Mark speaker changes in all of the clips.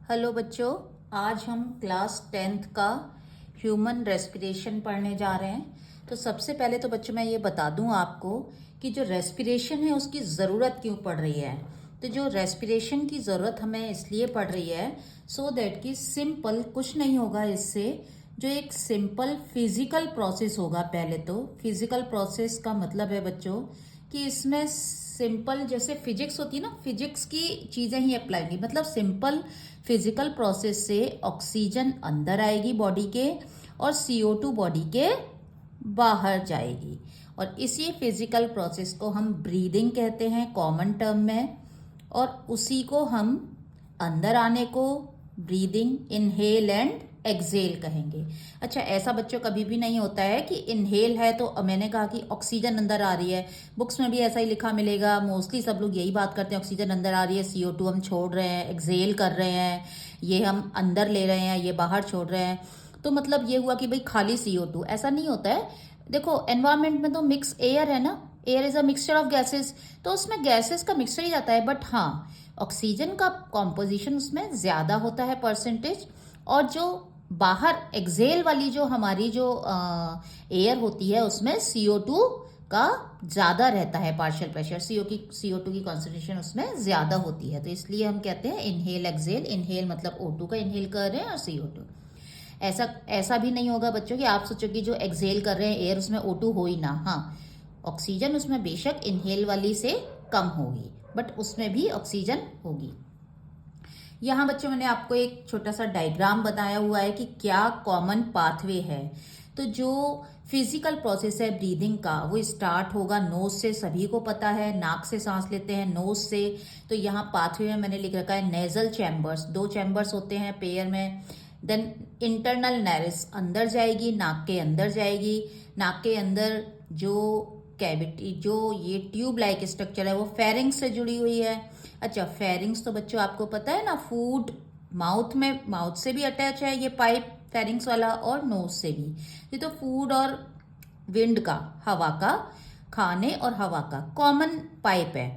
Speaker 1: Hello बच्चों, आज हम क्लास 10th का ह्यूमन रेस्पिरेशन पढ़ने जा रहे हैं। तो सबसे पहले तो बच्चों मैं ये बता दूं आपको कि जो रेस्पिरेशन है उसकी ज़रूरत क्यों पड़ रही है। तो जो रेस्पिरेशन की ज़रूरत हमें इसलिए पड़ रही है सो दैट कि सिंपल कुछ नहीं होगा इससे, जो एक सिंपल फिजिकल प्रोसेस होगा। पहले तो फिजिकल प्रोसेस का मतलब है बच्चों कि इसमें सिंपल जैसे फिजिक्स होती है ना, फिजिक्स की चीज़ें ही अप्लाई होंगी। मतलब सिंपल फिजिकल प्रोसेस से ऑक्सीजन अंदर आएगी बॉडी के और CO2 बॉडी के बाहर जाएगी। और इसी फिजिकल प्रोसेस को हम ब्रीदिंग कहते हैं कॉमन टर्म में, और उसी को हम अंदर आने को ब्रीदिंग इनहेल एंड एक्सेल कहेंगे। अच्छा, ऐसा बच्चों कभी भी नहीं होता है कि इनहेल है तो मैंने कहा कि ऑक्सीजन अंदर आ रही है। बुक्स में भी ऐसा ही लिखा मिलेगा, मोस्टली सब लोग यही बात करते हैं, ऑक्सीजन अंदर आ रही है, CO2 हम छोड़ रहे हैं, एक्सेल कर रहे हैं, ये हम अंदर ले रहे हैं, ये बाहर छोड़ रहे हैं। तो मतलब ये हुआ कि भाई खाली CO2। ऐसा नहीं होता है। देखो एनवायरमेंट में तो मिक्स एयर है ना, air is a mixture of gases, तो उसमें गैसेस का मिक्सचर ही जाता है। बट हाँ, ऑक्सीजन का कॉम्पोजिशन उसमें ज़्यादा होता है परसेंटेज, और जो बाहर एक्सेल वाली जो हमारी जो एयर होती है उसमें CO2 का ज़्यादा रहता है। पार्शियल प्रेशर CO2 की कॉन्सेंट्रेशन उसमें ज़्यादा होती है। तो इसलिए हम कहते हैं इनहेल एक्सेल। इनहेल मतलब O2 का इनहेल कर रहे हैं और CO2। ऐसा ऐसा भी नहीं होगा बच्चों कि आप सोचो कि जो एक्सेल कर रहे हैं एयर उसमें O2 हो ही ना। हाँ, ऑक्सीजन उसमें बेशक इनहेल वाली से कम होगी, बट उसमें भी ऑक्सीजन होगी। यहाँ बच्चों मैंने आपको एक छोटा सा डायग्राम बताया हुआ है कि क्या कॉमन पाथवे है। तो जो फिजिकल प्रोसेस है ब्रीदिंग का वो स्टार्ट होगा नोज से, सभी को पता है, नाक से सांस लेते हैं, नोज से। तो यहाँ पाथवे में मैंने लिख रखा है नेजल चैम्बर्स, 2 चैम्बर्स होते हैं पेयर में। देन इंटरनल नैरिस अंदर जाएगी, नाक के अंदर जाएगी। नाक के अंदर जो कैविटी, जो ये ट्यूब लाइक स्ट्रक्चर है वो फेरिंग्स से जुड़ी हुई है। अच्छा, फेरिंग्स तो बच्चों आपको पता है ना, फूड माउथ में, माउथ से भी अटैच है ये पाइप फेरिंग्स वाला, और नोज से भी। ये तो फूड और विंड का, हवा का, खाने और हवा का कॉमन पाइप है।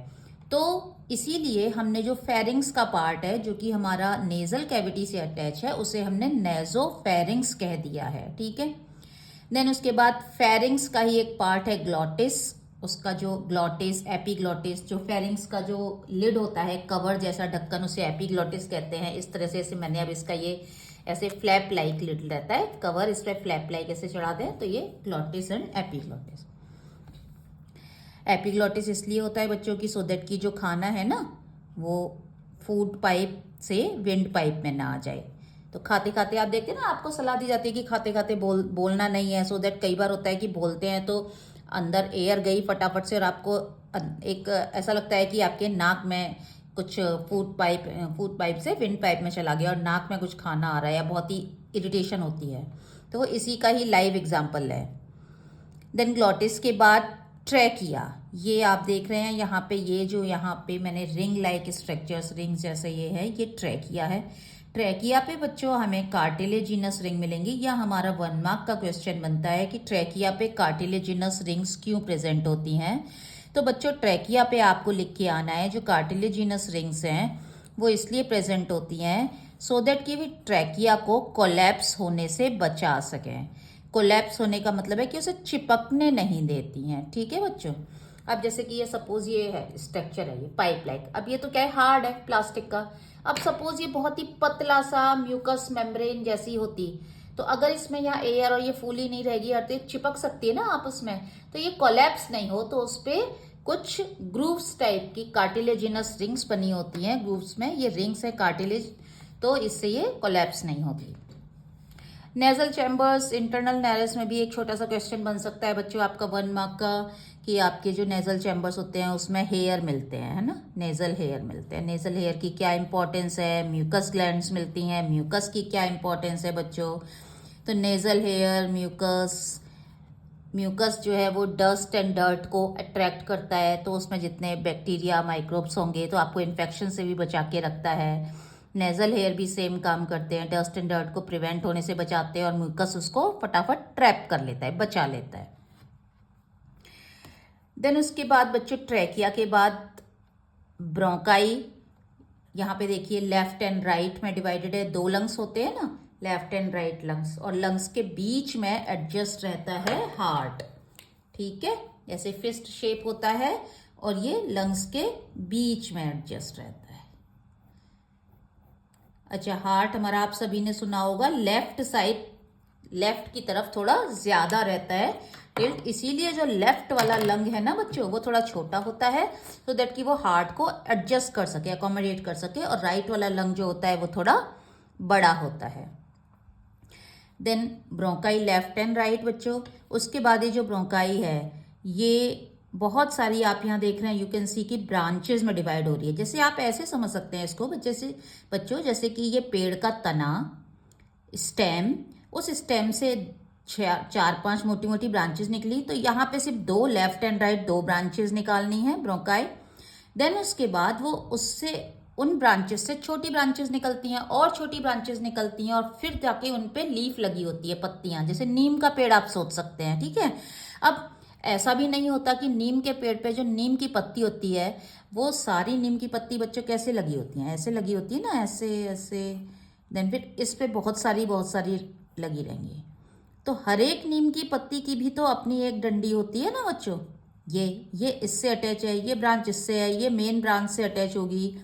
Speaker 1: तो इसीलिए हमने जो फेरिंग्स का पार्ट है जो कि हमारा नेजल कैविटी से अटैच है उसे हमने नेजो फेरिंग्स कह दिया है। ठीक है। देन उसके बाद फेरिंग्स का ही एक पार्ट है ग्लॉटिस। उसका जो ग्लॉटिस, एपीग्लॉटिस, जो फेरिंग्स का जो लिड होता है, कवर जैसा ढक्कन, उसे एपीग्लॉटिस कहते हैं। इस तरह से ऐसे मैंने अब इसका ये ऐसे फ्लैप लाइक लिड रहता है कवर, इस पर फ्लैप लाइक ऐसे चढ़ा दें तो ये ग्लॉटिस एंड एपीग्लॉटिस। एपीग्लॉटिस इसलिए होता है बच्चों की सो दैट की जो खाना है ना वो फूड पाइप से विंड पाइप में ना आ जाए। तो खाते खाते आप देखते हैं ना, आपको सलाह दी जाती है कि खाते खाते बोलना नहीं है, सो दैट कई बार होता है कि बोलते हैं तो अंदर एयर गई फटाफट से और आपको एक ऐसा लगता है कि आपके नाक में कुछ फूड पाइप से विंड पाइप में चला गया और नाक में कुछ खाना आ रहा है, या बहुत ही इरिटेशन होती है। तो वो इसी का ही लाइव एग्जाम्पल है। देन ग्लॉटिस के बाद ट्रैकिया, ये आप देख रहे हैं यहाँ पे, ये जो यहाँ पे मैंने रिंग लाइक स्ट्रक्चर्स, रिंग जैसे ये है, ये ट्रैकिया है। ट्रैकिया पे बच्चों हमें कार्टिलेजिनस रिंग मिलेंगी, या हमारा 1 मार्क का क्वेश्चन बनता है कि ट्रैकिया पे कार्टिलेजिनस रिंग्स क्यों प्रेजेंट होती हैं। तो बच्चों ट्रैकिया पे आपको लिख के आना है जो कार्टिलेजिनस रिंग्स हैं वो इसलिए प्रेजेंट होती हैं सो दैट कि भी ट्रैकिया को कोलैप्स होने से बचा सकें। कोलैप्स होने का मतलब है कि उसे चिपकने नहीं देती हैं। ठीक है बच्चों। अब जैसे कि ये सपोज ये है स्ट्रक्चर है, ये पाइप लाइक, अब ये तो क्या है, हार्ड है प्लास्टिक का। अब सपोज ये बहुत ही पतला सा म्यूकस मेम्ब्रेन जैसी होती, तो अगर इसमें यहाँ एयर और ये फूली नहीं रहेगी और तो चिपक सकती है ना आपस में, तो ये कोलैप्स नहीं हो, तो उस पर कुछ ग्रूव्स टाइप की कार्टिलेजिनस रिंग्स बनी होती हैं। ग्रूव्स में ये रिंग्स है कार्टिलेज, तो इससे ये कोलैप्स नहीं होगी। नेजल चैम्बर्स, इंटरनल नैरिस में भी एक छोटा सा क्वेश्चन बन सकता है बच्चों आपका 1 मार्क का, कि आपके जो नेजल चैम्बर्स होते हैं उसमें हेयर मिलते हैं, है ना, नेजल हेयर मिलते हैं। नेजल हेयर की क्या इंपॉर्टेंस है, म्यूकस ग्लैंड्स मिलती हैं, म्यूकस की क्या इंपॉर्टेंस है बच्चों। तो नेजल हेयर, म्यूकस, म्यूकस जो है वो डस्ट एंड डर्ट को अट्रैक्ट करता है, तो उसमें जितने बैक्टीरिया माइक्रोब्स होंगे तो आपको इन्फेक्शन से भी बचा के रखता है। नेजल हेयर भी सेम काम करते हैं, डस्ट एंड डर्ट को प्रिवेंट होने से बचाते हैं, और म्यूकस उसको फटाफट ट्रैप कर लेता है, बचा लेता है। देन उसके बाद बच्चों ट्रैकिया के बाद ब्रोंकाई, यहाँ पे देखिए लेफ्ट एंड राइट में डिवाइडेड है, दो लंग्स होते हैं ना, लेफ्ट एंड राइट लंग्स, और लंग्स के बीच में एडजस्ट रहता है हार्ट। ठीक है, जैसे फिस्ट शेप होता है और ये लंग्स के बीच में एडजस्ट रहता है। अच्छा, हार्ट हमारा आप सभी ने सुना होगा लेफ्ट साइड, लेफ्ट की तरफ थोड़ा ज्यादा रहता है टिल्ट, इसीलिए जो लेफ्ट वाला लंग है ना बच्चों वो थोड़ा छोटा होता है, सो दैट कि वो हार्ट को एडजस्ट कर सके, अकोमोडेट कर सके, और राइट वाला लंग जो होता है वो थोड़ा बड़ा होता है। Then bronchi left and right बच्चों। उसके बाद ये जो ब्रोंकाई है ये बहुत सारी आप यहाँ देख रहे हैं, यू कैन सी की ब्रांचेस में डिवाइड हो रही है। जैसे आप ऐसे समझ सकते हैं इसको बच्चों, जैसे कि ये पेड़ का तना, स्टेम, उस स्टेम से चार पांच मोटी मोटी ब्रांचेस निकली, तो यहाँ पे सिर्फ दो लेफ्ट एंड राइट दो ब्रांचेस निकालनी है ब्रोंकाई। देन उसके बाद वो उससे उन ब्रांचेस से छोटी ब्रांचेस निकलती हैं और छोटी ब्रांचेस निकलती हैं, और फिर जाके उन पे लीफ लगी होती है, पत्तियां, जैसे नीम का पेड़ आप सोच सकते हैं। ठीक है, अब ऐसा भी नहीं होता कि नीम के पेड़ पे जो नीम की पत्ती होती है वो सारी नीम की पत्ती बच्चों कैसे लगी होती हैं, ऐसे लगी होती है ना, ऐसे ऐसे, देन फिर इस पे बहुत सारी लगी रहेंगी। तो हर एक नीम की पत्ती की भी तो अपनी एक डंडी होती है ना बच्चों, ये इससे अटैच है, ये ब्रांच इससे है, ये मेन ब्रांच से अटैच होगी,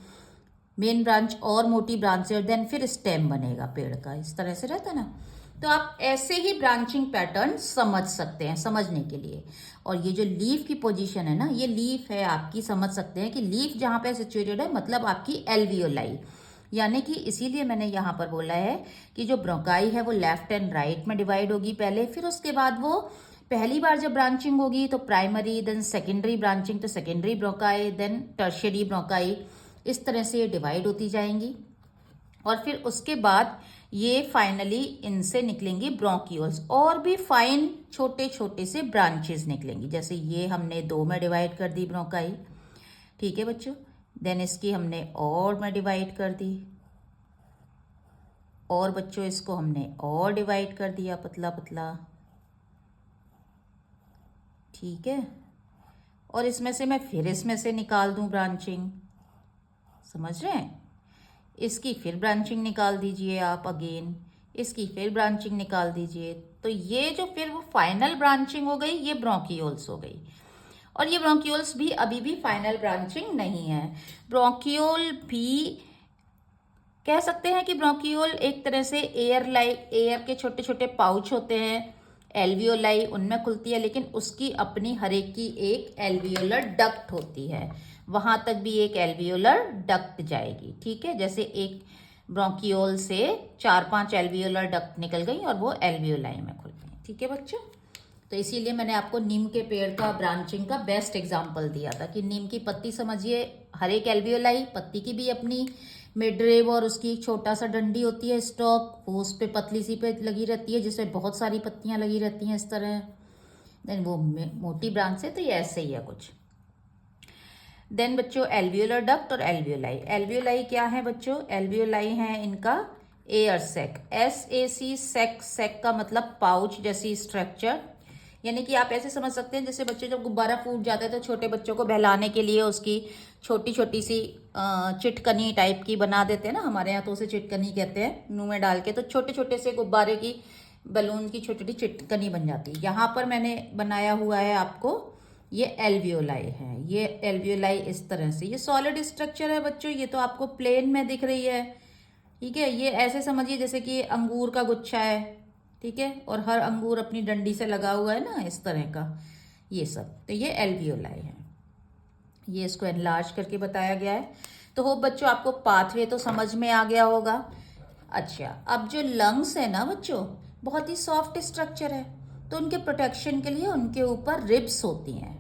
Speaker 1: मेन ब्रांच और मोटी ब्रांच से, और देन फिर स्टेम बनेगा पेड़ का, इस तरह से रहता है ना। तो आप ऐसे ही ब्रांचिंग पैटर्न समझ सकते हैं समझने के लिए। और ये जो लीफ की पोजीशन है ना, ये लीफ है आपकी, समझ सकते हैं कि लीफ जहां पे सिचुएटेड है मतलब आपकी एल्वियोलाई, यानी कि इसीलिए मैंने यहाँ पर बोला है कि जो ब्रोंकाई है वो लेफ्ट एंड राइट में डिवाइड होगी पहले, फिर उसके बाद वो पहली बार जब ब्रांचिंग होगी तो प्राइमरी, देन सेकेंडरी ब्रांचिंग तो secondary bronchi, then tertiary bronchi, इस तरह से ये डिवाइड होती जाएंगी। और फिर उसके बाद ये फाइनली इनसे निकलेंगी ब्रोंक्यूल्स, और भी फाइन छोटे छोटे से ब्रांचेस निकलेंगी। जैसे ये हमने दो में डिवाइड कर दी ब्रोंकाई, ठीक है बच्चों, देन इसकी हमने और में डिवाइड कर दी, और बच्चों इसको हमने और डिवाइड कर दिया पतला पतला, ठीक है, और इसमें से मैं फिर इसमें से निकाल दूं ब्रांचिंग, समझ रहे हैं, इसकी फिर ब्रांचिंग निकाल दीजिए आप अगेन, इसकी फिर ब्रांचिंग निकाल दीजिए, तो ये जो फिर वो फाइनल ब्रांचिंग हो गई, ये ब्रोंकियोल्स हो गई। और ये ब्रोंकियोल्स भी अभी भी फाइनल ब्रांचिंग नहीं है। ब्रोंकियोल भी कह सकते हैं कि ब्रोंकियोल एक तरह से एयर के छोटे छोटे पाउच होते हैं, एल्वियोलाई उनमें खुलती है, लेकिन उसकी अपनी हर एक की एक एल्वियोलर डक्ट होती है, वहां तक भी एक एल्वियोलर डक्ट जाएगी। ठीक है, जैसे एक ब्रोंकियोल से 4-5 एल्वियोलर डक्ट निकल गई और वो एल्वियोलाई में खुल गई। ठीक है बच्चों, तो इसीलिए मैंने आपको नीम के पेड़ का ब्रांचिंग का बेस्ट एग्जाम्पल दिया था कि नीम की पत्ती समझिए, हर एक एल्वियोलाई, पत्ती की भी अपनी मिडरेब और उसकी एक छोटा सा डंडी होती है स्टॉक, वो उस पे पतली सी पे लगी रहती है जिसमें बहुत सारी पत्तियां लगी रहती हैं इस तरह, देन वो मोटी ब्रांच है, तो ये ऐसे ही है कुछ। देन बच्चों एल्वियोलर डक्ट और एल्वियोलाई। एल्वियोलाई क्या है बच्चों, एल्वियोलाई है इनका air sac, SAC sac, sac का मतलब पाउच जैसी स्ट्रक्चर, यानी कि आप ऐसे समझ सकते हैं जैसे बच्चे जब गुब्बारा फूट जाता है तो छोटे बच्चों को बहलाने के लिए उसकी छोटी छोटी सी चिटकनी टाइप की बना देते हैं ना, हमारे यहाँ तो उसे चिटकनी कहते हैं, मुंह में डाल के, तो छोटे छोटे से गुब्बारे की बलून की छोटी छोटी चिटकनी बन जाती है। यहाँ पर मैंने बनाया हुआ है आपको, ये एल्वियोलाई है, ये एल्वियोलाई इस तरह से, ये सॉलिड स्ट्रक्चर है बच्चों, ये तो आपको प्लेन में दिख रही है। ठीक है, ये ऐसे समझिए जैसे कि अंगूर का गुच्छा है, ठीक है, और हर अंगूर अपनी डंडी से लगा हुआ है ना, इस तरह का ये सब, तो ये एल्वियोलाई है, ये इसको एनलार्ज करके बताया गया है। तो होप बच्चों आपको पाथवे तो समझ में आ गया होगा। अच्छा, अब जो लंग्स है ना बच्चों, बहुत ही सॉफ्ट स्ट्रक्चर है, तो उनके प्रोटेक्शन के लिए उनके ऊपर रिब्स होती हैं।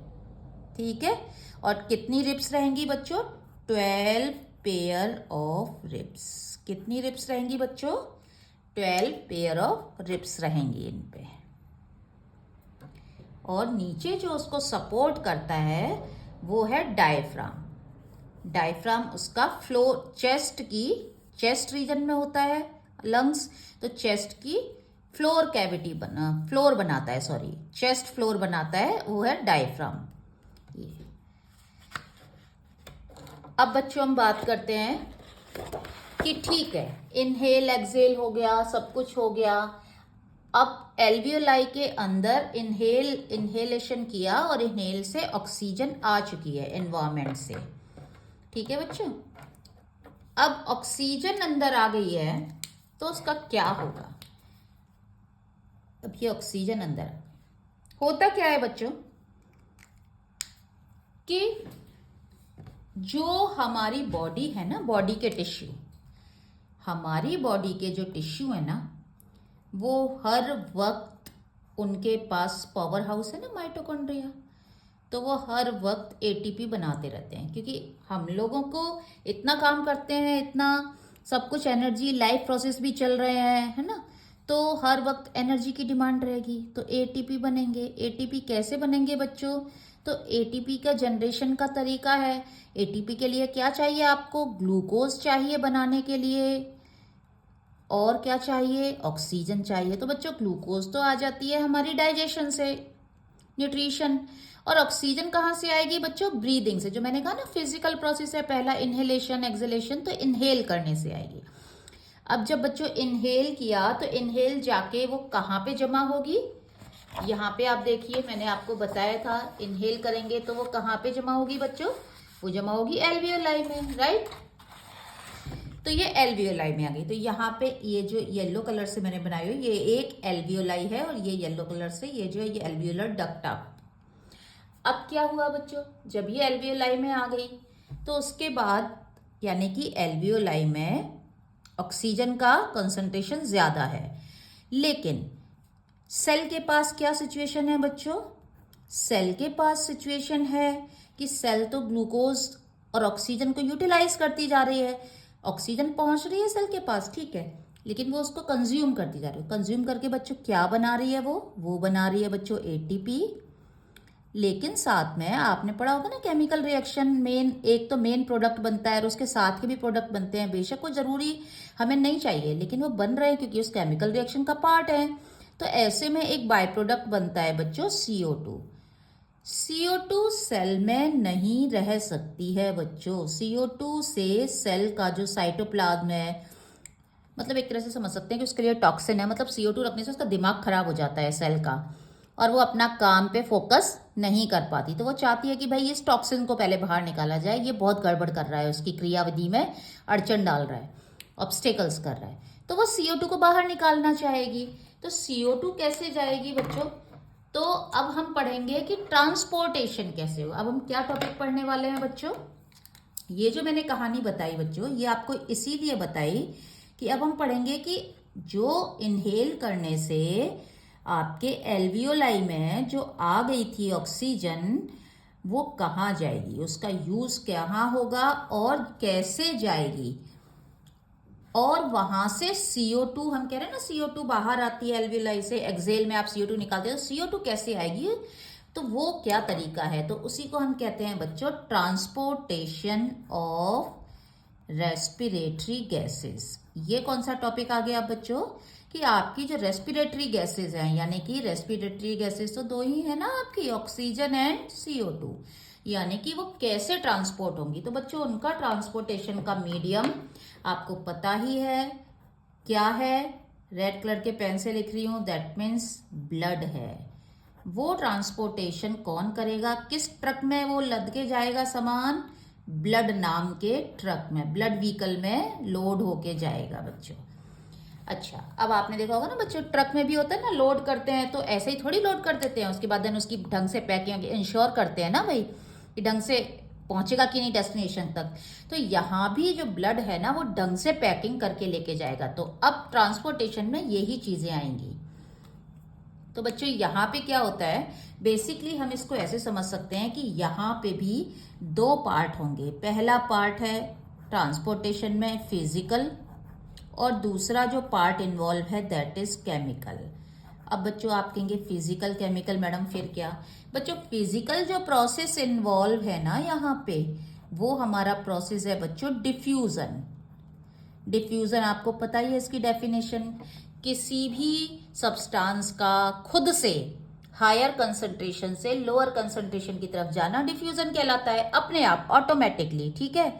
Speaker 1: ठीक है, और कितनी रिब्स रहेंगी बच्चों, 12 पेयर ऑफ रिब्स। कितनी रिब्स रहेंगी बच्चों, 12 पेयर ऑफ रिब्स रहेंगी इन पे। और नीचे जो उसको सपोर्ट करता है वो है डायफ्राम। डायफ्राम उसका फ्लोर, चेस्ट रीजन में होता है लंग्स, तो चेस्ट की फ्लोर बनाता है, सॉरी, चेस्ट फ्लोर बनाता है, वो है डायफ्राम। अब बच्चों हम बात करते हैं कि ठीक है, इनहेल एक्सेल हो गया, सब कुछ हो गया। अब एल्वियोलाई के अंदर इनहेलेशन किया और इनहेल से ऑक्सीजन आ चुकी है एनवायरमेंट से। ठीक है बच्चों, अब ऑक्सीजन अंदर आ गई है तो उसका क्या होगा। अब ये ऑक्सीजन अंदर होता क्या है बच्चों कि जो हमारी बॉडी है ना, बॉडी के टिश्यू, हमारी बॉडी के जो टिश्यू है ना, वो हर वक्त उनके पास पावर हाउस है ना माइटोकॉन्ड्रिया, तो वो हर वक्त एटीपी बनाते रहते हैं, क्योंकि हम लोगों को इतना काम करते हैं, इतना सब कुछ एनर्जी, लाइफ प्रोसेस भी चल रहे हैं, है ना, तो हर वक्त एनर्जी की डिमांड रहेगी, तो एटीपी बनेंगे। एटीपी कैसे बनेंगे बच्चों, तो एटीपी का जनरेशन का तरीका है। एटीपी के लिए क्या चाहिए आपको, ग्लूकोज चाहिए बनाने के लिए, और क्या चाहिए, ऑक्सीजन चाहिए। तो बच्चों ग्लूकोज तो आ जाती है हमारी डाइजेशन से, न्यूट्रिशन, और ऑक्सीजन कहाँ से आएगी बच्चों, ब्रीदिंग से। जो मैंने कहा ना फिजिकल प्रोसेस है, पहला इनहेलेशन एक्सहेलेशन, तो इनहेल करने से आएगी। अब जब बच्चों इनहेल किया तो इनहेल जाके वो कहाँ पे जमा होगी, यहाँ पे आप देखिए, मैंने आपको बताया था इनहेल करेंगे तो वो कहाँ पे जमा होगी बच्चों, वो जमा होगी एल्वियोलाई में, राइट। तो ये एल्वियोलाई में आ गई। तो यहाँ पे ये जो येलो कलर से मैंने बनाई हुई, ये एक एल्वियोलाई है, और ये येलो कलर से ये जो है ये एल्वियोलर डक्टा। अब क्या हुआ बच्चों, जब ये एल्वियोलाई में आ गई तो उसके बाद यानी कि एल्वियोलाई में ऑक्सीजन का कंसंट्रेशन ज्यादा है, लेकिन सेल के पास क्या सिचुएशन है बच्चों, सेल के पास सिचुएशन है कि सेल तो ग्लूकोज और ऑक्सीजन को यूटिलाइज करती जा रही है, ऑक्सीजन पहुंच रही है सेल के पास, ठीक है, लेकिन वो उसको कंज्यूम करती जा रही है। कंज्यूम करके बच्चों क्या बना रही है, वो बना रही है बच्चों एटीपी। लेकिन साथ में आपने पढ़ा होगा ना केमिकल रिएक्शन, मेन एक तो मेन प्रोडक्ट बनता है और उसके साथ के भी प्रोडक्ट बनते हैं, बेशक वो जरूरी हमें नहीं चाहिए लेकिन वो बन रहे हैं क्योंकि उस केमिकल रिएक्शन का पार्ट है। तो ऐसे में एक बाय प्रोडक्ट बनता है बच्चों CO2। CO2 सेल में नहीं रह सकती है बच्चों। CO2 से सेल का जो साइटोप्लाज्म है, मतलब एक तरह से समझ सकते हैं कि उसके लिए टॉक्सिन है, मतलब CO2 रखने से उसका दिमाग खराब हो जाता है सेल का, और वो अपना काम पे फोकस नहीं कर पाती। तो वो चाहती है कि भाई इस टॉक्सिन को पहले बाहर निकाला जाए, ये बहुत गड़बड़ कर रहा है, उसकी क्रियाविधि में अड़चन डाल रहा है, ऑब्स्टेकल्स कर रहा है, तो वो CO2 को बाहर निकालना चाहेगी। तो CO2 कैसे जाएगी बच्चों, तो अब हम पढ़ेंगे कि ट्रांसपोर्टेशन कैसे हो। अब हम क्या टॉपिक पढ़ने वाले हैं बच्चों, ये जो मैंने कहानी बताई बच्चों, ये आपको इसीलिए बताई कि अब हम पढ़ेंगे कि जो इनहेल करने से आपके एल्वियोलाई में जो आ गई थी ऑक्सीजन, वो कहाँ जाएगी, उसका यूज कहाँ होगा और कैसे जाएगी, और वहां से CO2, हम कह रहे हैं ना CO2 बाहर आती है एल्वियोलाई से, एक्सेल में आप CO2 निकालते हो, CO2 कैसे आएगी, तो वो क्या तरीका है, तो उसी को हम कहते हैं बच्चों ट्रांसपोर्टेशन ऑफ रेस्पिरेटरी गैसेस। ये कौन सा टॉपिक आ गया बच्चों, कि आपकी जो रेस्पिरेटरी गैसेस हैं, यानी कि रेस्पिरेटरी गैसेस तो दो ही है ना आपकी, ऑक्सीजन एंड CO2, यानी कि वो कैसे ट्रांसपोर्ट होंगी। तो बच्चों उनका ट्रांसपोर्टेशन का मीडियम आपको पता ही है क्या है, रेड कलर के पेन से लिख रही हूं, दैट मीन्स ब्लड है। वो ट्रांसपोर्टेशन कौन करेगा, किस ट्रक में वो लद के जाएगा सामान, ब्लड नाम के ट्रक में, ब्लड व्हीकल में लोड होके जाएगा बच्चों। अच्छा, अब आपने देखा होगा ना बच्चों, ट्रक में भी होता है ना, लोड करते हैं तो ऐसे ही थोड़ी लोड कर देते हैं, उसके बाद उसकी ढंग से पैकिंग इंश्योर करते हैं ना भाई कि ढंग से पहुंचेगा कि नहीं डेस्टिनेशन तक। तो यहाँ भी जो ब्लड है ना वो ढंग से पैकिंग करके लेके जाएगा। तो अब ट्रांसपोर्टेशन में यही चीजें आएंगी। तो बच्चों यहाँ पे क्या होता है, बेसिकली हम इसको ऐसे समझ सकते हैं कि यहाँ पे भी दो पार्ट होंगे। पहला पार्ट है ट्रांसपोर्टेशन में फिजिकल, और दूसरा जो पार्ट इन्वॉल्व है दैट इज केमिकल। अब बच्चों आप कहेंगे फिजिकल केमिकल मैडम फिर क्या, बच्चों फिजिकल जो प्रोसेस इन्वॉल्व है ना यहाँ पे, वो हमारा प्रोसेस है बच्चों डिफ्यूजन। डिफ्यूजन आपको पता ही है इसकी डेफिनेशन, किसी भी सब्सटेंस का खुद से हायर कंसंट्रेशन से लोअर कंसंट्रेशन की तरफ जाना डिफ्यूजन कहलाता है, अपने आप ऑटोमेटिकली, ठीक है।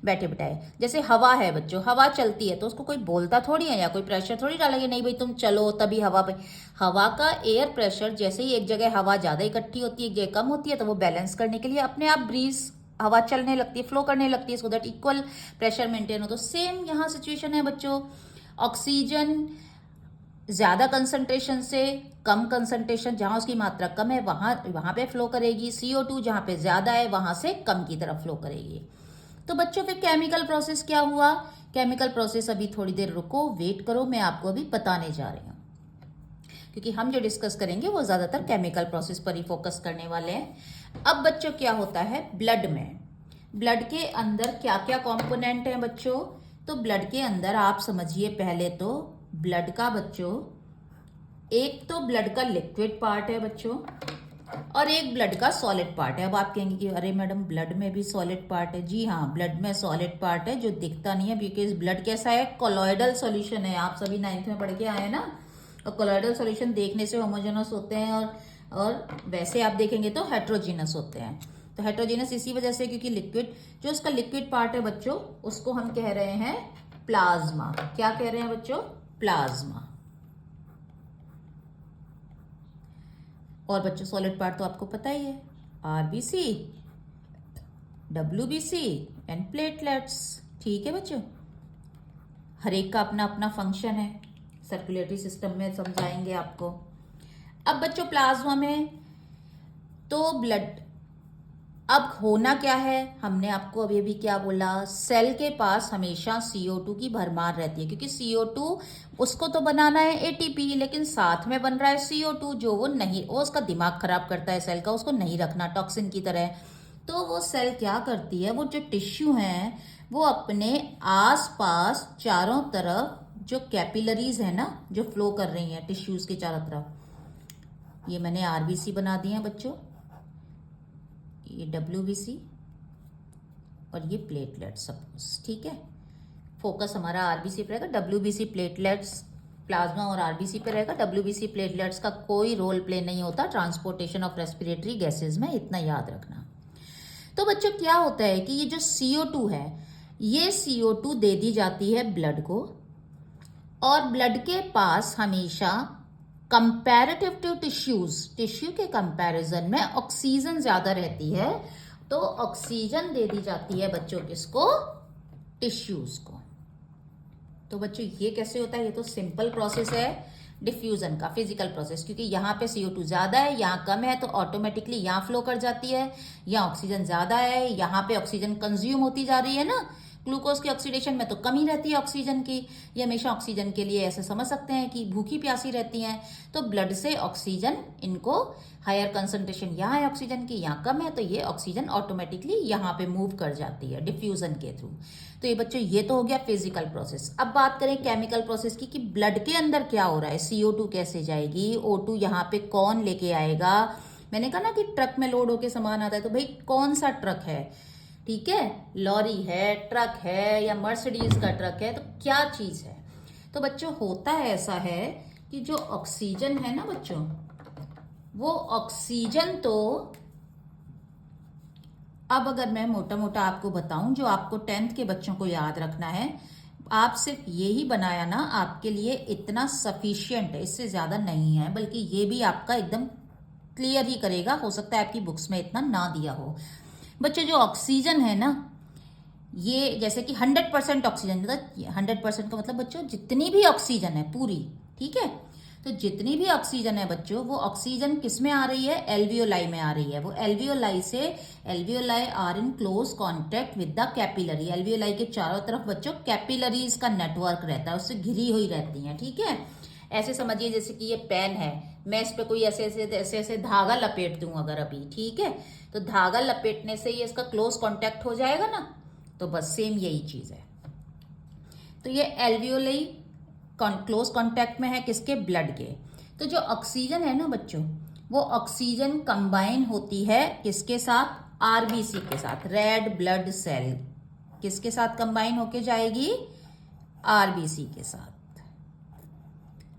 Speaker 1: बैठे बिठाए। जैसे हवा है बच्चों, हवा चलती है तो उसको कोई बोलता थोड़ी है या कोई प्रेशर थोड़ी डालेंगे, नहीं भाई तुम चलो तभी हवा पे। हवा का एयर प्रेशर जैसे ही एक जगह हवा ज़्यादा इकट्ठी होती है, एक जगह कम होती है, तो वो बैलेंस करने के लिए अपने आप ब्रीज हवा चलने लगती है, फ्लो करने लगती है, so that equal pressure maintain हो। तो सेम यहाँ सिचुएशन है बच्चों, ऑक्सीजन ज़्यादा कंसंट्रेशन से कम कंसंट्रेशन, जहाँ उसकी मात्रा कम है वहाँ पे फ्लो करेगी। CO2 जहाँ पे ज़्यादा है वहाँ से कम की तरफ फ्लो करेगी। तो बच्चों फिर केमिकल प्रोसेस क्या हुआ? केमिकल प्रोसेस अभी थोड़ी देर रुको, वेट करो, मैं आपको अभी बताने जा रही हूँ, क्योंकि हम जो डिस्कस करेंगे वो ज़्यादातर केमिकल प्रोसेस पर ही फोकस करने वाले हैं। अब बच्चों क्या होता है ब्लड में, ब्लड के अंदर क्या क्या कंपोनेंट हैं बच्चों? तो ब्लड के अंदर आप समझिए पहले तो ब्लड का बच्चों, एक तो ब्लड का लिक्विड पार्ट है बच्चों और एक ब्लड का सॉलिड पार्ट है। अब आप कहेंगे कि अरे मैडम ब्लड में भी सॉलिड पार्ट है। जी हाँ, ब्लड में सॉलिड पार्ट है जो दिखता नहीं है, बिकॉज ब्लड कैसा है, कोलॉइडल सॉल्यूशन है। आप सभी 9th में पढ़ के आए हैं ना, और कोलॉइडल सॉल्यूशन देखने से होमोजेनस होते हैं और वैसे आप देखेंगे तो हेट्रोजीनस होते हैं। तो हेट्रोजीनस इसी वजह से क्योंकि लिक्विड, जो उसका लिक्विड पार्ट है बच्चों, उसको हम कह रहे हैं प्लाज्मा। क्या कह रहे हैं बच्चों? प्लाज्मा। और बच्चों सॉलिड पार्ट तो आपको पता ही है, RBC, WBC एंड प्लेटलेट्स। ठीक है बच्चों, हर एक का अपना अपना फंक्शन है, सर्कुलेटरी सिस्टम में समझाएंगे आपको। अब बच्चों प्लाज्मा में तो ब्लड, अब होना क्या है, हमने आपको अभी अभी क्या बोला, सेल के पास हमेशा CO2 की भरमार रहती है, क्योंकि CO2 उसको तो बनाना है ATP, लेकिन साथ में बन रहा है CO2 जो वो नहीं, वो उसका दिमाग खराब करता है सेल का, उसको नहीं रखना टॉक्सिन की तरह। तो वो सेल क्या करती है, वो जो टिश्यू है वो अपने आसपास चारों तरफ जो कैपिलरीज है ना, जो फ्लो कर रही हैं टिश्यूज के चारों तरफ, ये मैंने RBC बना दिए हैं बच्चों, ये WBC और ये प्लेटलेट सपोज। ठीक है, फोकस हमारा RBC पे रहेगा, WBC प्लेटलेट्स, प्लाज्मा और RBC पे रहेगा। WBC प्लेटलेट्स का कोई रोल प्ले नहीं होता ट्रांसपोर्टेशन ऑफ रेस्पिरेटरी गैसेज में, इतना याद रखना। तो बच्चों क्या होता है कि ये जो CO2 है, ये CO2 दे दी जाती है ब्लड को, और ब्लड के पास हमेशा कंपैरेटिव टू टिश्यूज, टिश्यू के कंपैरिजन में ऑक्सीजन ज्यादा रहती है, तो ऑक्सीजन दे दी जाती है बच्चों किसको, टिश्यूज को। तो बच्चों ये कैसे होता है, ये तो सिंपल प्रोसेस है डिफ्यूजन का, फिजिकल प्रोसेस, क्योंकि यहाँ पे CO2 ज्यादा है, यहाँ कम है, तो ऑटोमेटिकली यहाँ फ्लो कर जाती है। यहाँ ऑक्सीजन ज्यादा है, यहाँ पे ऑक्सीजन कंज्यूम होती जा रही है ना, ग्लूकोज की ऑक्सीडेशन में तो कमी रहती है ऑक्सीजन की। ये हमेशा ऑक्सीजन के लिए ऐसे समझ सकते हैं कि भूखी प्यासी रहती हैं। तो ब्लड से ऑक्सीजन इनको हायर कंसंट्रेशन यहाँ है ऑक्सीजन की, यहाँ कम है, तो ये ऑक्सीजन ऑटोमेटिकली यहाँ पे मूव कर जाती है डिफ्यूजन के थ्रू। तो ये बच्चों ये तो हो गया फिजिकल प्रोसेस। अब बात करें केमिकल प्रोसेस की कि ब्लड के अंदर क्या हो रहा है, CO2 कैसे जाएगी, O2 यहाँ पे कौन लेके आएगा। मैंने कहा ना कि ट्रक में लोड होके सामान आता है, तो भाई कौन सा ट्रक है, ठीक है, लॉरी है, ट्रक है, या मर्सिडीज का ट्रक है, तो क्या चीज है। तो बच्चों होता है ऐसा है कि जो ऑक्सीजन है ना बच्चों, वो ऑक्सीजन तो, अब अगर मैं मोटा मोटा आपको बताऊं, जो आपको 10th के बच्चों को याद रखना है, आप सिर्फ ये ही बनाया ना, आपके लिए इतना सफिशियंट है, इससे ज्यादा नहीं है, बल्कि ये भी आपका एकदम क्लियर ही करेगा। हो सकता है आपकी बुक्स में इतना ना दिया हो। बच्चों जो ऑक्सीजन है ना, ये जैसे कि 100% ऑक्सीजन, मतलब 100% का मतलब बच्चों जितनी भी ऑक्सीजन है पूरी, ठीक है, तो जितनी भी ऑक्सीजन है बच्चों, वो ऑक्सीजन किस में आ रही है, एल्वियोलाई में आ रही है। वो एल्वियोलाई से, alveoli are in close contact with the capillary, alveoli के चारों तरफ बच्चों कैपिलरीज का नेटवर्क रहता है, उससे घिरी हुई रहती हैं। ठीक है, ऐसे समझिए जैसे कि ये पेन है, मैं इस पे कोई ऐसे ऐसे धागा लपेट दूं अगर अभी, ठीक है, तो धागा लपेटने से ये इसका क्लोज कांटेक्ट हो जाएगा ना, तो बस सेम यही चीज है। तो ये एल्वियोलाई क्लोज कांटेक्ट में है किसके, ब्लड के। तो जो ऑक्सीजन है ना बच्चों, वो ऑक्सीजन कंबाइन होती है किसके साथ, RBC के साथ, रेड ब्लड सेल किसके साथ कंबाइन होके जाएगी, RBC के साथ।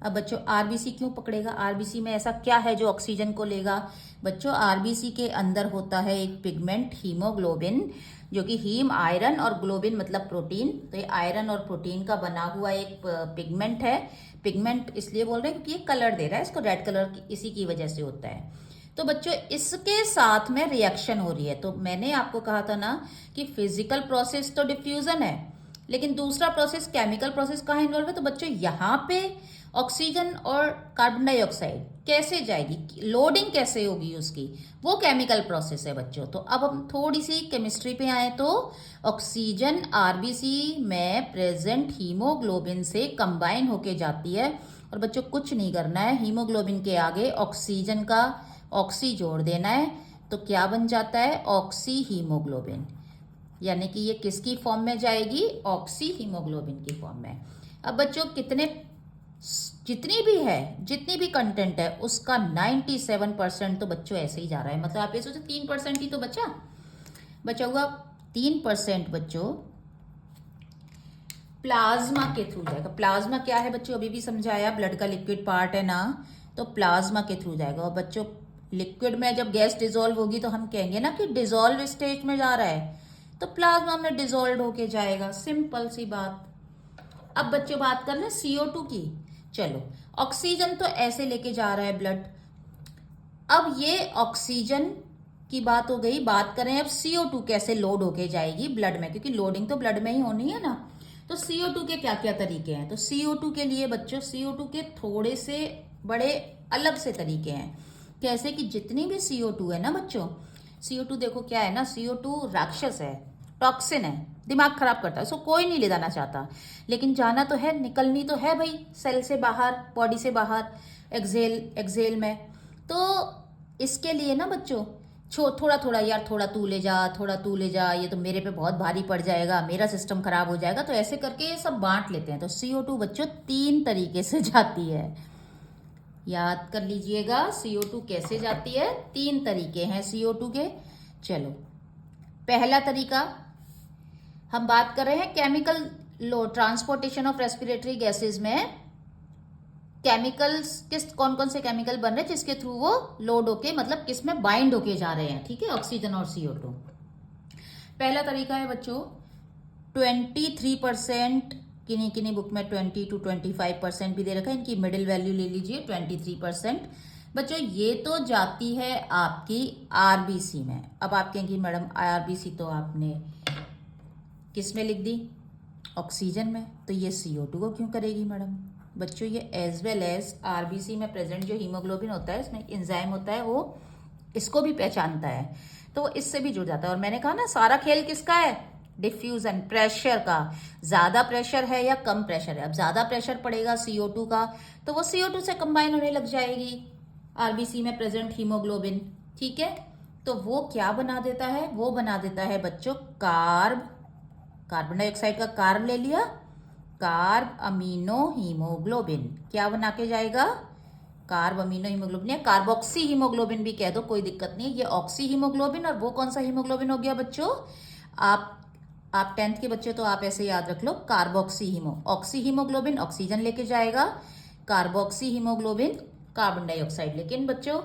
Speaker 1: अब बच्चों आरबीसी क्यों पकड़ेगा? आरबीसी में ऐसा क्या है जो ऑक्सीजन को लेगा? बच्चों आरबीसी के अंदर होता है एक पिगमेंट हीमोग्लोबिन, जो कि हीम आयरन और ग्लोबिन मतलब प्रोटीन, तो ये आयरन और प्रोटीन का बना हुआ एक पिगमेंट है। पिगमेंट इसलिए बोल रहे हैं क्योंकि ये कलर दे रहा है इसको, रेड कलर इसी की वजह से होता है। तो बच्चों इसके साथ में रिएक्शन हो रही है। तो मैंने आपको कहा था ना कि फिजिकल प्रोसेस तो डिफ्यूजन है, लेकिन दूसरा प्रोसेस केमिकल प्रोसेस कहाँ इन्वॉल्व है? तो बच्चों यहाँ पे ऑक्सीजन और कार्बन डाइऑक्साइड कैसे जाएगी, लोडिंग कैसे होगी उसकी, वो केमिकल प्रोसेस है बच्चों। तो अब हम थोड़ी सी केमिस्ट्री पे आए तो ऑक्सीजन आरबीसी में प्रेजेंट हीमोग्लोबिन से कंबाइन होके जाती है, और बच्चों कुछ नहीं करना है, हीमोग्लोबिन के आगे ऑक्सीजन का ऑक्सी जोड़ देना है, तो क्या बन जाता है? Oxy haemoglobin. यानी कि ये किसकी फॉर्म में जाएगी? ऑक्सी हीमोग्लोबिन की फॉर्म में। अब बच्चों जितनी भी कंटेंट है उसका 97% तो बच्चों ऐसे ही जा रहा है। मतलब आप ये सोचो 3% ही तो बचा हुआ 3% बच्चों प्लाज्मा के थ्रू जाएगा। प्लाज्मा क्या है बच्चों? अभी भी समझाया, ब्लड का लिक्विड पार्ट है ना, तो प्लाज्मा के थ्रू जाएगा। और बच्चों लिक्विड में जब गैस डिसॉल्व होगी तो हम कहेंगे ना कि डिसॉल्व स्टेट में जा रहा है, तो प्लाज्मा में डिसॉल्व होके जाएगा, सिंपल सी बात। अब बच्चों बात कर रहे हैं CO2 की। चलो ऑक्सीजन तो ऐसे लेके जा रहा है ब्लड, अब ये ऑक्सीजन की बात हो गई। बात करें अब CO2 कैसे लोड होके जाएगी ब्लड में, क्योंकि लोडिंग तो ब्लड में ही होनी है ना। तो CO2 के क्या क्या तरीके हैं? तो CO2 के लिए बच्चों CO2 के थोड़े से बड़े अलग से तरीके हैं। कैसे कि जितनी भी CO2 है ना बच्चों, CO2 देखो क्या है ना, CO2 राक्षस है, टॉक्सिन है, दिमाग खराब करता है, उसको कोई नहीं ले जाना चाहता, लेकिन जाना तो है, निकलनी तो है भाई, सेल से बाहर, बॉडी से बाहर, एक्सेल में। तो इसके लिए ना बच्चों थोड़ा थोड़ा यार, थोड़ा तू ले जा, थोड़ा तू ले जा, ये तो मेरे पे बहुत भारी पड़ जाएगा, मेरा सिस्टम खराब हो जाएगा, तो ऐसे करके ये सब बांट लेते हैं। तो CO2 बच्चों 3 तरीके से जाती है, याद कर लीजिएगा। CO2 कैसे जाती है? 3 तरीके हैं CO2 के। चलो पहला तरीका हम बात कर रहे हैं chemical load, transportation of respiratory gases में केमिकल्स, कौन कौन से केमिकल बन रहे हैं जिसके थ्रू वो लोड होके, मतलब किस में बाइंड होके जा रहे हैं, ठीक है, ऑक्सीजन और CO2। पहला तरीका है बच्चों 23%, किन्हीं बुक में 20 to 25% भी दे रखा है, इनकी मिडिल वैल्यू ले लीजिए 23%। बच्चों ये तो जाती है आपकी आरबीसी में। अब आप कहेंगे मैडम आरबीसी तो आपने किस में लिख दी? ऑक्सीजन में, तो ये CO2 को क्यों करेगी मैडम? बच्चों ये एज वेल एज आरबीसी में प्रेजेंट जो हीमोग्लोबिन होता है, इसमें एंजाइम होता है, वो इसको भी पहचानता है, तो वो इससे भी जुड़ जाता है। और मैंने कहा ना सारा खेल किसका है? डिफ्यूजन, प्रेशर का। ज्यादा प्रेशर है या कम प्रेशर है? अब ज्यादा प्रेशर पड़ेगा CO2 का, तो वो CO2 से कंबाइन होने लग जाएगी आरबीसी में प्रेजेंट हीमोग्लोबिन, ठीक है। तो वो क्या बना देता है? वो बना देता है बच्चों कार्बन डाइऑक्साइड का कार्ब ले लिया, कार्ब अमीनो हीमोग्लोबिन, क्या बना के जाएगा? कार्ब अमीनो हीमोग्लोबिन, या कार्बोक्सी हीमोग्लोबिन भी कह दो, कोई दिक्कत नहीं है। ये ऑक्सी हीमोग्लोबिन, और वो कौन सा हीमोग्लोबिन हो गया बच्चों? आप 10th के बच्चे तो आप ऐसे याद रख लो, कार्बोक्सी ऑक्सी हीमोग्लोबिन ऑक्सीजन लेके जाएगा, कार्बोक्सी हीमोग्लोबिन कार्बन डाइऑक्साइड। लेकिन बच्चों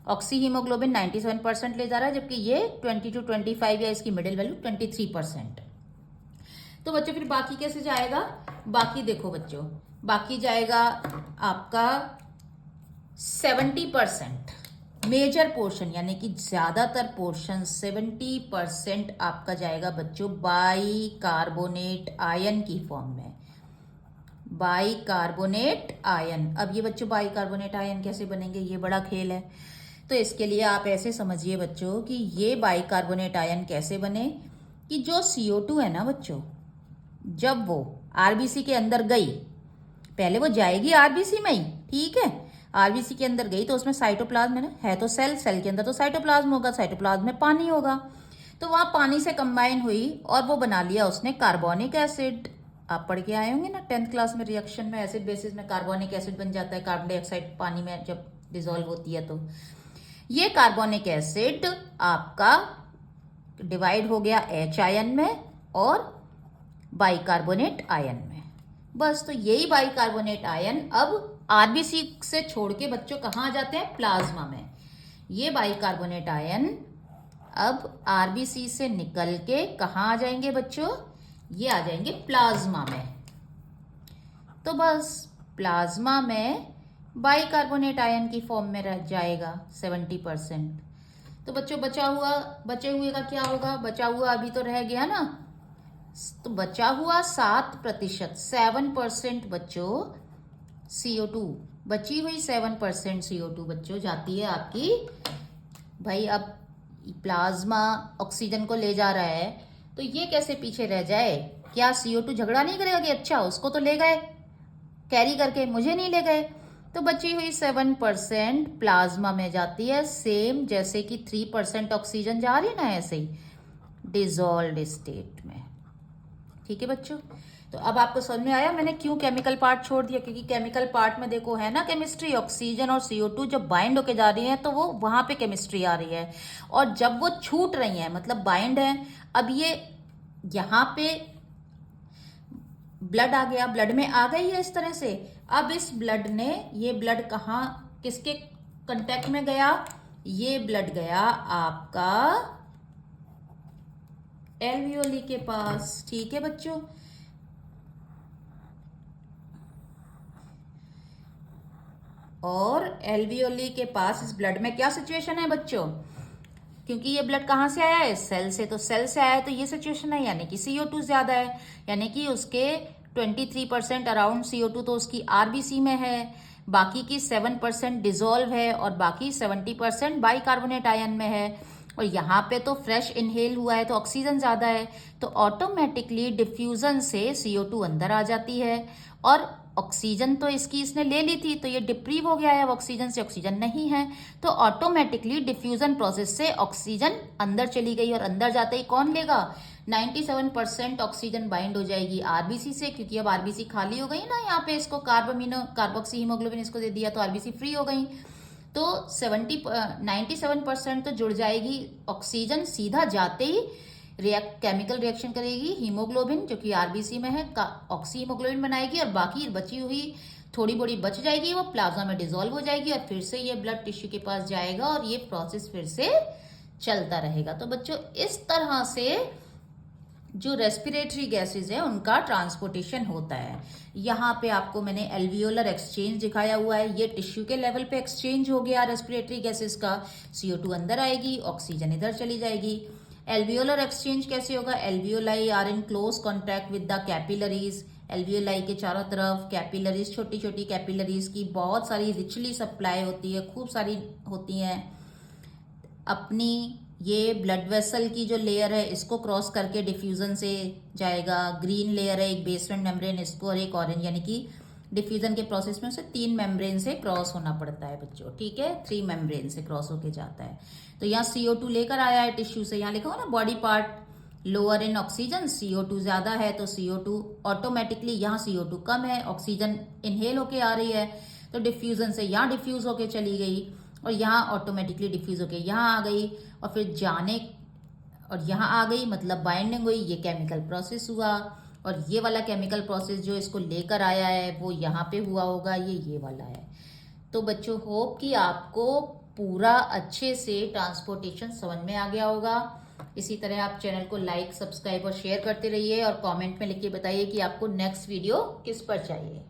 Speaker 1: ऑक्सी हीमोग्लोबिन 97% ले जा रहा है, जबकि ये 20 to 25 या इसकी मिडिल वैल्यू 23%। तो बच्चों फिर बाकी कैसे जाएगा? बाकी देखो बच्चों, बाकी जाएगा आपका 70%, मेजर पोर्शन यानी कि ज्यादातर पोर्शन 70% आपका जाएगा बच्चों बाई कार्बोनेट आयन की फॉर्म में। बाई कार्बोनेट आयन, अब ये बच्चों बाई कार्बोनेट आयन कैसे बनेंगे, ये बड़ा खेल है। तो इसके लिए आप ऐसे समझिए बच्चों कि ये बाई कार्बोनेट आयन कैसे बने, कि जो CO2 है ना बच्चों, जब वो आरबीसी के अंदर गई, पहले वो जाएगी आरबीसी में ही, ठीक है, आरबीसी के अंदर गई तो उसमें साइटोप्लाज्म है तो सेल के अंदर तो साइटोप्लाज्म होगा, साइटोप्लाज्म में पानी होगा, तो वहां पानी से कंबाइन हुई और वो बना लिया उसने कार्बोनिक एसिड। आप पढ़ के आए होंगे ना 10th क्लास में, रिएक्शन में एसिड बेसिस में कार्बोनिक एसिड बन जाता है, कार्बन डाइऑक्साइड पानी में जब डिसॉल्व होती है। तो ये कार्बोनिक एसिड आपका डिवाइड हो गया H आयन में और बाइकार्बोनेट आयन में। बस, तो यही बाइकार्बोनेट आयन अब आरबीसी से छोड़ के बच्चों कहाँ आ जाते हैं, प्लाज्मा में। ये बाइकार्बोनेट आयन अब आरबीसी से निकल के कहाँ आ जाएंगे बच्चों, ये आ जाएंगे प्लाज्मा में। तो बस प्लाज्मा में बाइकार्बोनेट आयन की फॉर्म में रह जाएगा 70%। तो बच्चों बचे हुए का क्या होगा, बचा हुआ अभी तो रह गया ना, तो बचा हुआ 7%, 7% बच्चों CO2, बची हुई 7% CO2 बच्चों जाती है आपकी। भाई अब प्लाज्मा ऑक्सीजन को ले जा रहा है, तो ये कैसे पीछे रह जाए, क्या CO2 झगड़ा नहीं करेगा कि अच्छा उसको तो ले गए कैरी करके, मुझे नहीं ले गए। तो बची हुई 7% प्लाज्मा में जाती है, सेम जैसे कि 3% ऑक्सीजन जा रही है ना, ऐसे ही डिसॉल्व्ड स्टेट में। ठीक है बच्चों, तो अब आपको समझ में आया मैंने क्यों केमिकल पार्ट छोड़ दिया, क्योंकि केमिकल पार्ट में देखो है ना केमिस्ट्री, ऑक्सीजन और CO2 जब बाइंड होके जा रही है तो वो वहां पे केमिस्ट्री आ रही है, और जब वो छूट रही है मतलब बाइंड है, अब ये यहाँ पे ब्लड आ गया, ब्लड में आ गई है इस तरह से। अब इस ब्लड ने, ये ब्लड कहाँ किसके कांटेक्ट में गया, ये ब्लड गया आपका एल्वियोली के पास। ठीक है बच्चों, और एल्वियोली के पास इस ब्लड में क्या सिचुएशन है बच्चों, क्योंकि ये ब्लड कहाँ से आया है, सेल से, तो सेल से आया है तो ये सिचुएशन है, यानी कि CO2 ज्यादा है, यानी कि उसके 23% अराउंड CO2 तो उसकी आरबीसी में है, बाकी की 7% डिजोल्व है और बाकी 70% बाइकार्बोनेट आयन में है। और यहाँ पे तो फ्रेश इनहेल हुआ है तो ऑक्सीजन ज्यादा है, तो ऑटोमेटिकली डिफ्यूजन से CO2 अंदर आ जाती है, और ऑक्सीजन तो इसने ले ली थी तो ये डिप्रीव हो गया है, अब ऑक्सीजन से ऑक्सीजन नहीं है, तो ऑटोमेटिकली डिफ्यूजन प्रोसेस से ऑक्सीजन अंदर चली गई, और अंदर जाते ही कौन लेगा, 97% ऑक्सीजन बाइंड हो जाएगी आरबीसी से, क्योंकि अब आरबीसी खाली हो गई ना, यहाँ पे इसको कार्बोक्सी हीमोग्लोबिन इसको दे दिया तो आरबीसी फ्री हो गई, तो 97% तो जुड़ जाएगी ऑक्सीजन, सीधा जाते ही केमिकल रिएक्शन करेगी, हीमोग्लोबिन जो कि आरबीसी में है ऑक्सी हीमोग्लोबिन बनाएगी, और बाकी बची हुई थोड़ी बड़ी बच जाएगी वो प्लाज्मा में डिसॉल्व हो जाएगी, और फिर से ये ब्लड टिश्यू के पास जाएगा और ये प्रोसेस फिर से चलता रहेगा। तो बच्चों इस तरह से जो रेस्पिरेटरी गैसेज है उनका ट्रांसपोर्टेशन होता है। यहाँ पे आपको मैंने एल्वियोलर एक्सचेंज दिखाया हुआ है, ये टिश्यू के लेवल पे एक्सचेंज हो गया रेस्पिरेटरी गैसेज का, CO2 अंदर आएगी, ऑक्सीजन इधर चली जाएगी। एल्वियोलर एक्सचेंज कैसे होगा, alveoli are in close contact with the capillaries, alveoli के चारों तरफ कैपिलरीज, छोटी छोटी कैपिलरीज की बहुत सारी रिचली सप्लाई होती है, खूब सारी होती हैं। अपनी ये ब्लड वेसल की जो लेयर है इसको क्रॉस करके डिफ्यूजन से जाएगा, ग्रीन लेयर है एक बेसमेंट मेम्ब्रेन इसको, और एक ऑरेंज, यानी कि डिफ्यूजन के प्रोसेस में उसे 3 मेम्ब्रेन से क्रॉस होना पड़ता है बच्चों। ठीक है, 3 मेम्ब्रेन से क्रॉस होके जाता है। तो यहाँ CO2 लेकर आया है टिश्यू से, यहाँ लिखा हुआ ना body part lower in oxygen, CO2 ज्यादा है तो CO2 ऑटोमेटिकली, यहाँ CO2 कम है, ऑक्सीजन इनहेल होके आ रही है तो डिफ्यूजन से यहाँ डिफ्यूज होके चली गई, और यहाँ ऑटोमेटिकली डिफ्यूज होके यहाँ आ गई, और फिर जाने और यहाँ आ गई मतलब बाइंडिंग हुई, ये केमिकल प्रोसेस हुआ। और ये वाला केमिकल प्रोसेस जो इसको लेकर आया है वो यहाँ पे हुआ होगा, ये वाला है। तो बच्चों होप कि आपको पूरा अच्छे से ट्रांसपोर्टेशन समझ में आ गया होगा। इसी तरह आप चैनल को लाइक, सब्सक्राइब और शेयर करते रहिए, और कमेंट में लिख के बताइए कि आपको नेक्स्ट वीडियो किस पर चाहिए।